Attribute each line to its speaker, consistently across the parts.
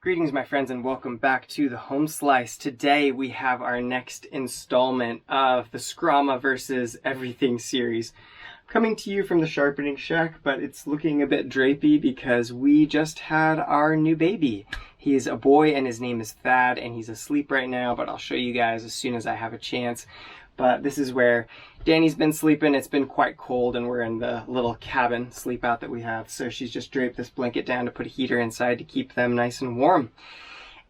Speaker 1: Greetings my friends and welcome back to the Home Slice. Today we have our next installment of the Skrama versus Everything series. Coming to you from the sharpening shack, but it's looking a bit drapey because we just had our new baby. He's a boy and his name is Thad and he's asleep right now, but I'll show you guys as soon as I have a chance. But this is where Danny's been sleeping. It's been quite cold and we're in the little cabin sleep out that we have. So she's just draped this blanket down to put a heater inside to keep them nice and warm.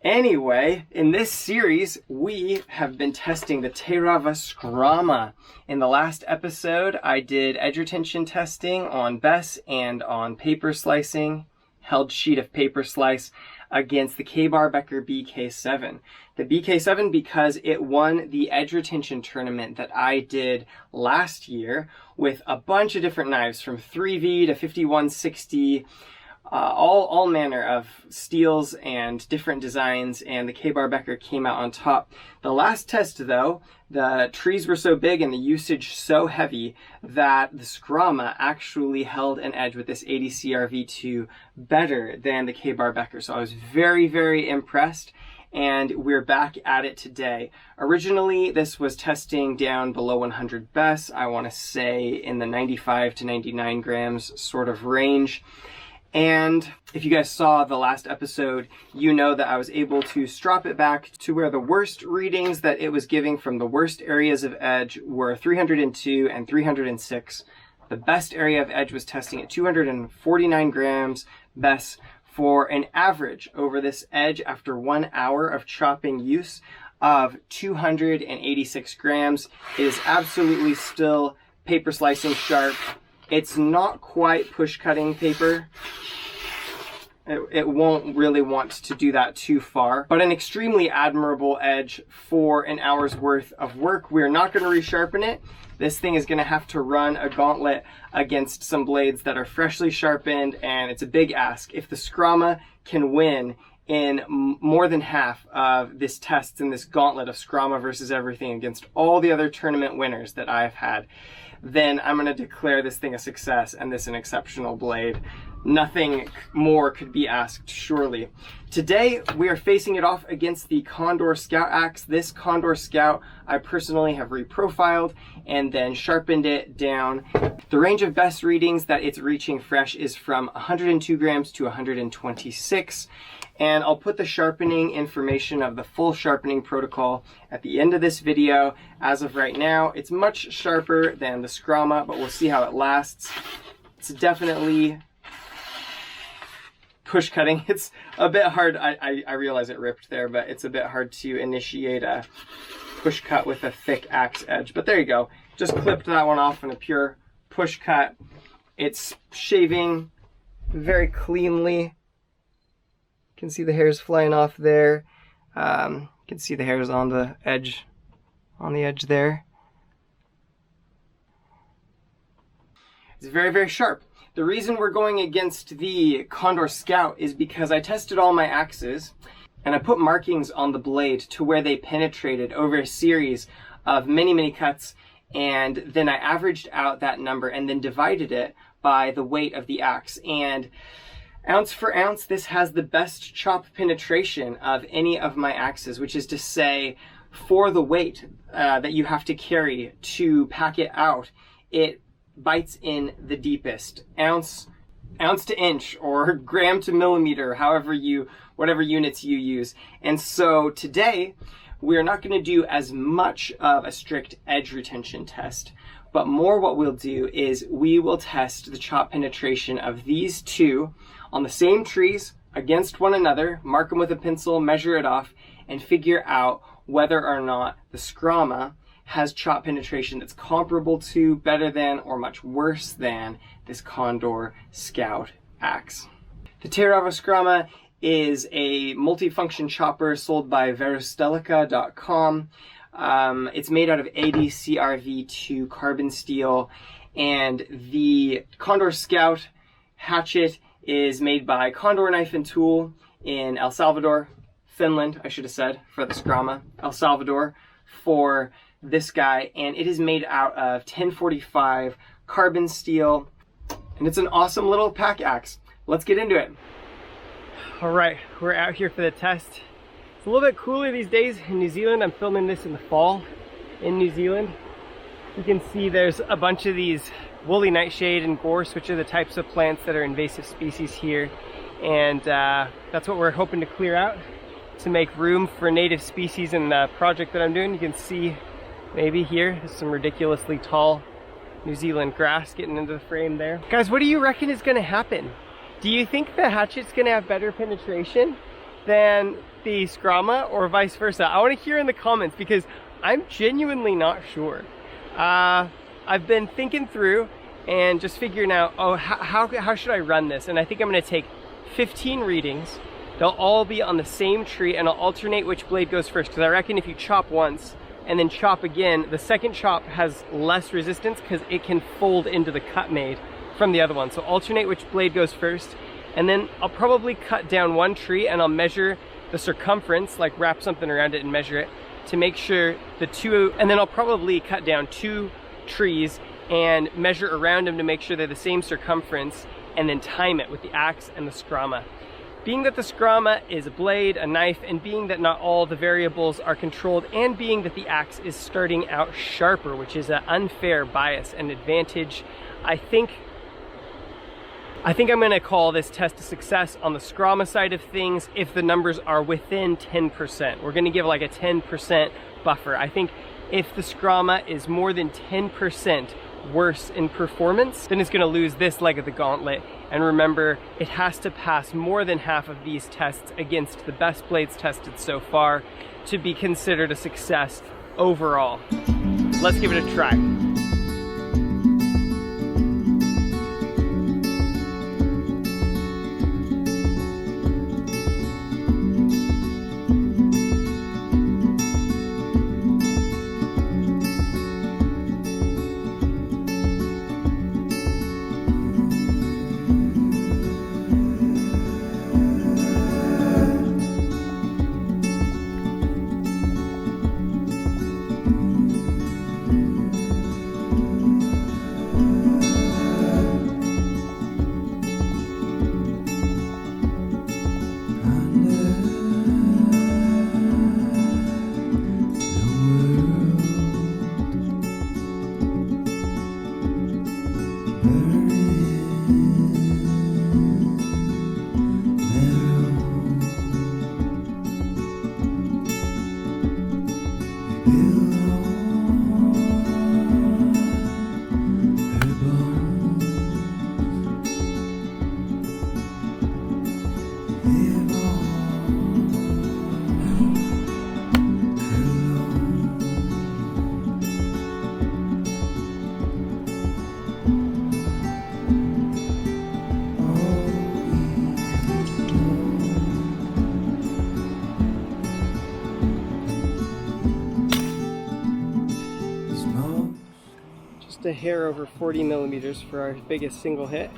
Speaker 1: Anyway, in this series, we have been testing the Terava Skrama. In the last episode, I did edge retention testing on Bess and on paper slicing, held sheet of paper slice against the Varusteleka BK7. The BK7 because it won the edge retention tournament that I did last year with a bunch of different knives from 3V to 5160, all manner of steels and different designs, and the Varusteleka came out on top. The last test though, the trees were so big and the usage so heavy that the Skrama actually held an edge with this 80 CRV2 better than the Varusteleka. So I was very, very impressed. And we're back at it today. Originally, this was testing down below 100 Bess. I want to say in the 95 to 99 grams sort of range. And if you guys saw the last episode, you know that I was able to strop it back to where the worst readings that it was giving from the worst areas of edge were 302 and 306. The best area of edge was testing at 249 grams Bess for an average over this edge after 1 hour of chopping use of 286 grams. It is absolutely still paper slicing sharp. It's not quite push cutting paper. It won't really want to do that too far, but an extremely admirable edge for an hour's worth of work. We're not going to resharpen it. This thing is going to have to run a gauntlet against some blades that are freshly sharpened, and it's a big ask. If the Skrama can win in more than half of this test in this gauntlet of Skrama versus Everything against all the other tournament winners that I've had, then I'm going to declare this thing a success and this an exceptional blade. Nothing more could be asked, surely. Today, we are facing it off against the Condor Scout Axe. This Condor Scout, I personally have reprofiled and then sharpened it down. The range of best readings that it's reaching fresh is from 102 grams to 126. And I'll put the sharpening information of the full sharpening protocol at the end of this video. As of right now, it's much sharper than the Skrama, but we'll see how it lasts. It's definitely push cutting. It's a bit hard. I realize it ripped there, but it's a bit hard to initiate a push cut with a thick axe edge. But there you go. Just clipped that one off in a pure push cut. It's shaving very cleanly. You can see the hairs flying off there. You can see the hairs on the edge there. It's very, very sharp. The reason we're going against the Condor Scout is because I tested all my axes and I put markings on the blade to where they penetrated over a series of many, many cuts, and then I averaged out that number and then divided it by the weight of the axe. And ounce for ounce, this has the best chop penetration of any of my axes, which is to say, for the weight that you have to carry to pack it out, it bites in the deepest. Ounce to inch or gram to millimeter, whatever units you use. And so today, we're not going to do as much of a strict edge retention test, but more what we'll do is we will test the chop penetration of these two on the same trees against one another, mark them with a pencil, measure it off, and figure out whether or not the Skrama has chop penetration that's comparable to, better than, or much worse than this Condor Scout Axe. The Terava Skrama is a multifunction chopper sold by Varusteleka.com. It's made out of 80 CRV2 carbon steel, and the Condor Scout hatchet is made by Condor Knife and Tool in El Salvador, Finland, I should have said, for the Skrama, El Salvador for this guy, and it is made out of 1045 carbon steel, and it's an awesome little pack axe. Let's get into it. All right, we're out here for the test. It's a little bit cooler these days in New Zealand. I'm filming this in the fall in New Zealand. You can see there's a bunch of these woolly nightshade and gorse, which are the types of plants that are invasive species here. And that's what we're hoping to clear out to make room for native species in the project that I'm doing. You can see maybe here, there's some ridiculously tall New Zealand grass getting into the frame there. Guys, what do you reckon is gonna happen? Do you think the hatchet's gonna have better penetration than the Skrama or vice versa? I wanna hear in the comments because I'm genuinely not sure. I've been thinking through and just figuring out, oh, how should I run this? And I think I'm gonna take 15 readings. They'll all be on the same tree and I'll alternate which blade goes first, because I reckon if you chop once and then chop again, the second chop has less resistance because it can fold into the cut made from the other one. So alternate which blade goes first, and then I'll probably cut down one tree and I'll measure the circumference, like wrap something around it and measure it to make sure the two, and then I'll probably cut down 2 trees and measure around them to make sure they're the same circumference, and then time it with the axe and the Skrama. Being that the Skrama is a blade, a knife, and being that not all the variables are controlled, and being that the axe is starting out sharper, which is an unfair bias and advantage, I think I'm gonna call this test a success on the Skrama side of things if the numbers are within 10%. We're gonna give like a 10% buffer. I think if the Skrama is more than 10% worse in performance, then it's gonna lose this leg of the gauntlet. And remember, it has to pass more than half of these tests against the best blades tested so far to be considered a success overall. Let's give it a try. A hair over 40 millimeters for our biggest single hit.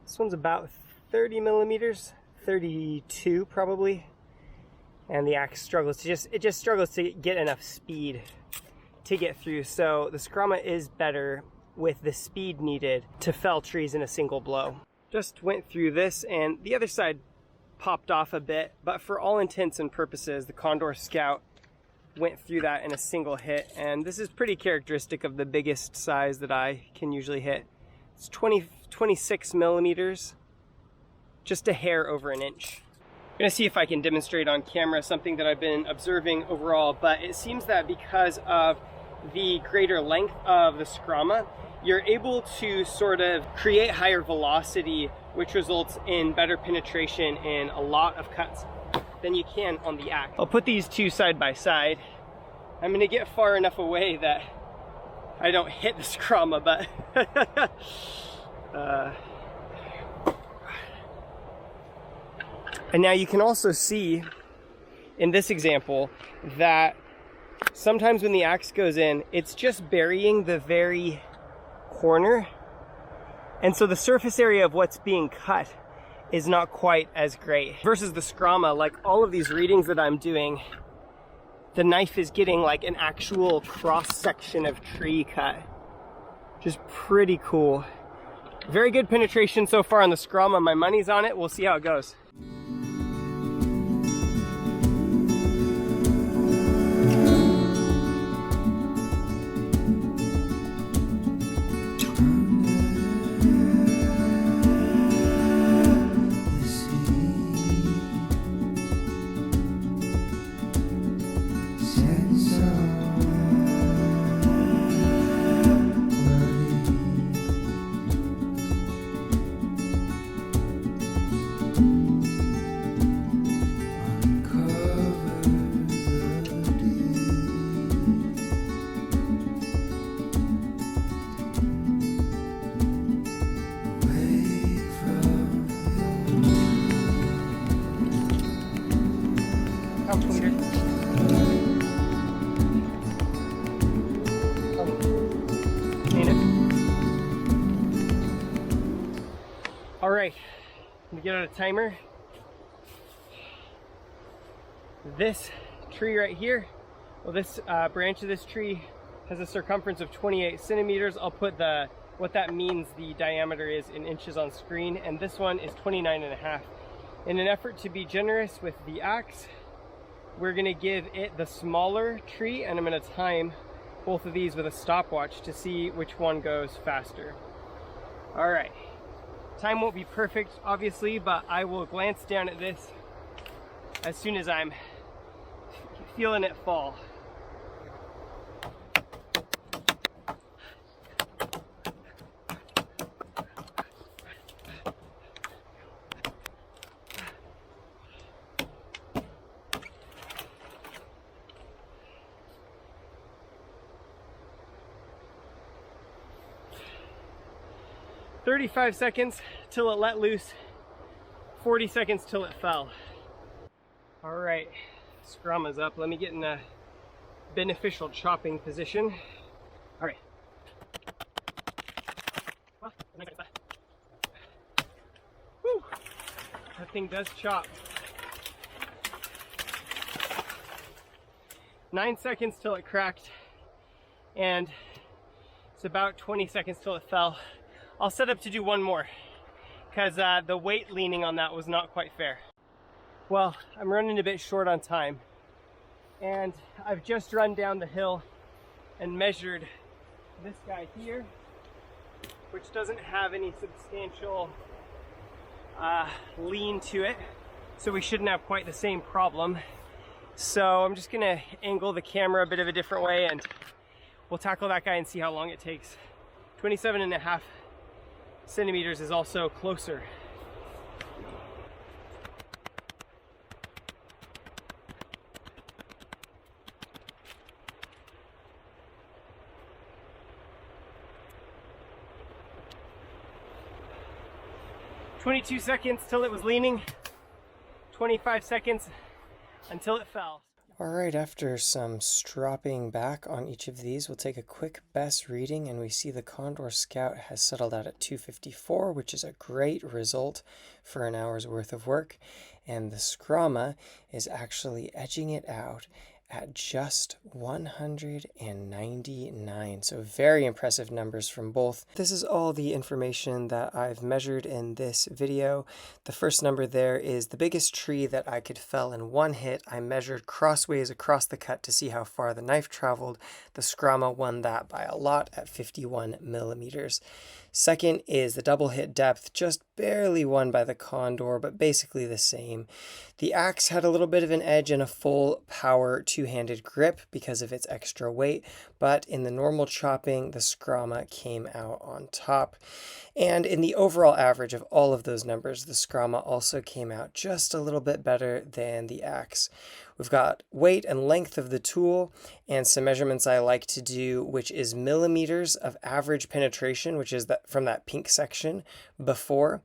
Speaker 1: This one's about 30 millimeters, 32 probably, and the axe struggles to just struggles to get enough speed to get through. So the Skrama is better with the speed needed to fell trees in a single blow. Just went through this, and the other side popped off a bit, but for all intents and purposes, the Condor Scout went through that in a single hit, and this is pretty characteristic of the biggest size that I can usually hit. It's 26 millimeters, just a hair over an inch. I'm gonna see if I can demonstrate on camera something that I've been observing overall, but it seems that because of the greater length of the Skrama, you're able to sort of create higher velocity, which results in better penetration in a lot of cuts than you can on the axe. I'll put these two side by side. I'm gonna get far enough away that I don't hit the Skrama, but and now you can also see in this example that sometimes when the axe goes in, it's just burying the very corner. And so the surface area of what's being cut is not quite as great. Versus the Skrama, like all of these readings that I'm doing, the knife is getting like an actual cross section of tree cut. Just pretty cool. Very good penetration so far on the Skrama. My money's on it. We'll see how it goes. All right, let me get out a timer. This tree right here, well, this branch of this tree has a circumference of 28 centimeters. I'll put what that means, the diameter is in inches on screen, and this one is 29.5. In an effort to be generous with the axe, we're gonna give it the smaller tree, and I'm gonna time both of these with a stopwatch to see which one goes faster. All right. Time won't be perfect, obviously, but I will glance down at this as soon as I'm feeling it fall. "35 seconds till it let loose, 40 seconds till it fell." All right, Skrama's up. Let me get in a beneficial chopping position. All right. Woo. That thing does chop. 9 seconds till it cracked, and it's about 20 seconds till it fell. I'll set up to do one more because the weight leaning on that was not quite fair. Well, I'm running a bit short on time, and I've just run down the hill and measured this guy here, which doesn't have any substantial lean to it, so we shouldn't have quite the same problem. So I'm just gonna angle the camera a bit of a different way, and we'll tackle that guy and see how long it takes. 27.5 centimeters is also closer. "22 seconds till it was leaning, 25 seconds until it fell." All right, after some stropping back on each of these, we'll take a quick best reading, and we see the Condor Scout has settled out at 254, which is a great result for an hour's worth of work. And the Skrama is actually edging it out at just 199. So very impressive numbers from both. This is all the information that I've measured in this video. The first number there is the biggest tree that I could fell in one hit. I measured crossways across the cut to see how far the knife traveled. The Skrama won that by a lot at 51 millimeters. Second is the double hit depth, just barely won by the Condor, but basically the same. The axe had a little bit of an edge in a full power two-handed grip because of its extra weight, but in the normal chopping, the Skrama came out on top. And in the overall average of all of those numbers, the Skrama also came out just a little bit better than the axe. We've got weight and length of the tool and some measurements I like to do, which is millimeters of average penetration, which is from that pink section before,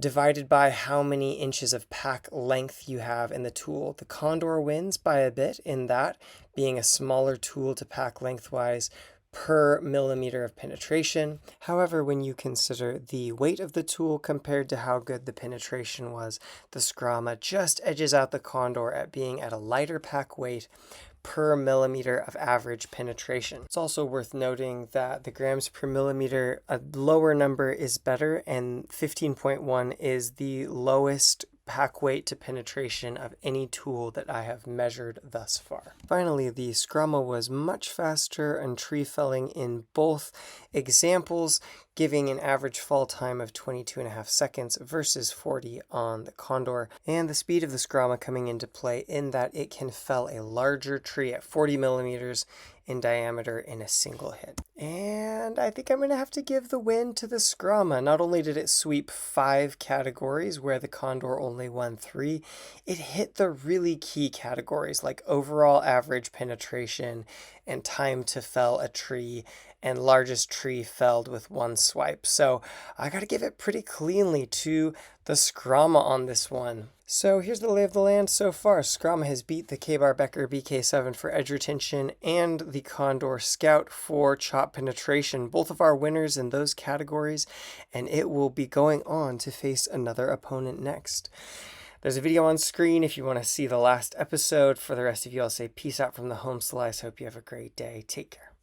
Speaker 1: divided by how many inches of pack length you have in the tool. The Condor wins by a bit in that, being a smaller tool to pack lengthwise per millimeter of penetration. However, when you consider the weight of the tool compared to how good the penetration was, the Skrama just edges out the Condor at being at a lighter pack weight per millimeter of average penetration. It's also worth noting that the grams per millimeter, a lower number is better, and 15.1 is the lowest pack weight to penetration of any tool that I have measured thus far. Finally, the Skrama was much faster and tree felling in both examples, giving an average fall time of 22.5 seconds versus 40 on the Condor, and the speed of the Skrama coming into play in that it can fell a larger tree at 40 millimeters in diameter in a single hit. And I think I'm going to have to give the win to the Skrama. Not only did it sweep 5 categories where the Condor only won 3, it hit the really key categories like overall average penetration and time to fell a tree and largest tree felled with 1 swipe. So I got to give it pretty cleanly to the Skrama on this one. So here's the lay of the land so far. Skrama has beat the K-Bar Becker BK7 for edge retention and the Condor Scout for chop penetration. Both of our winners in those categories, and it will be going on to face another opponent next. There's a video on screen if you want to see the last episode. For the rest of you, I'll say peace out from the home slice. Hope you have a great day. Take care.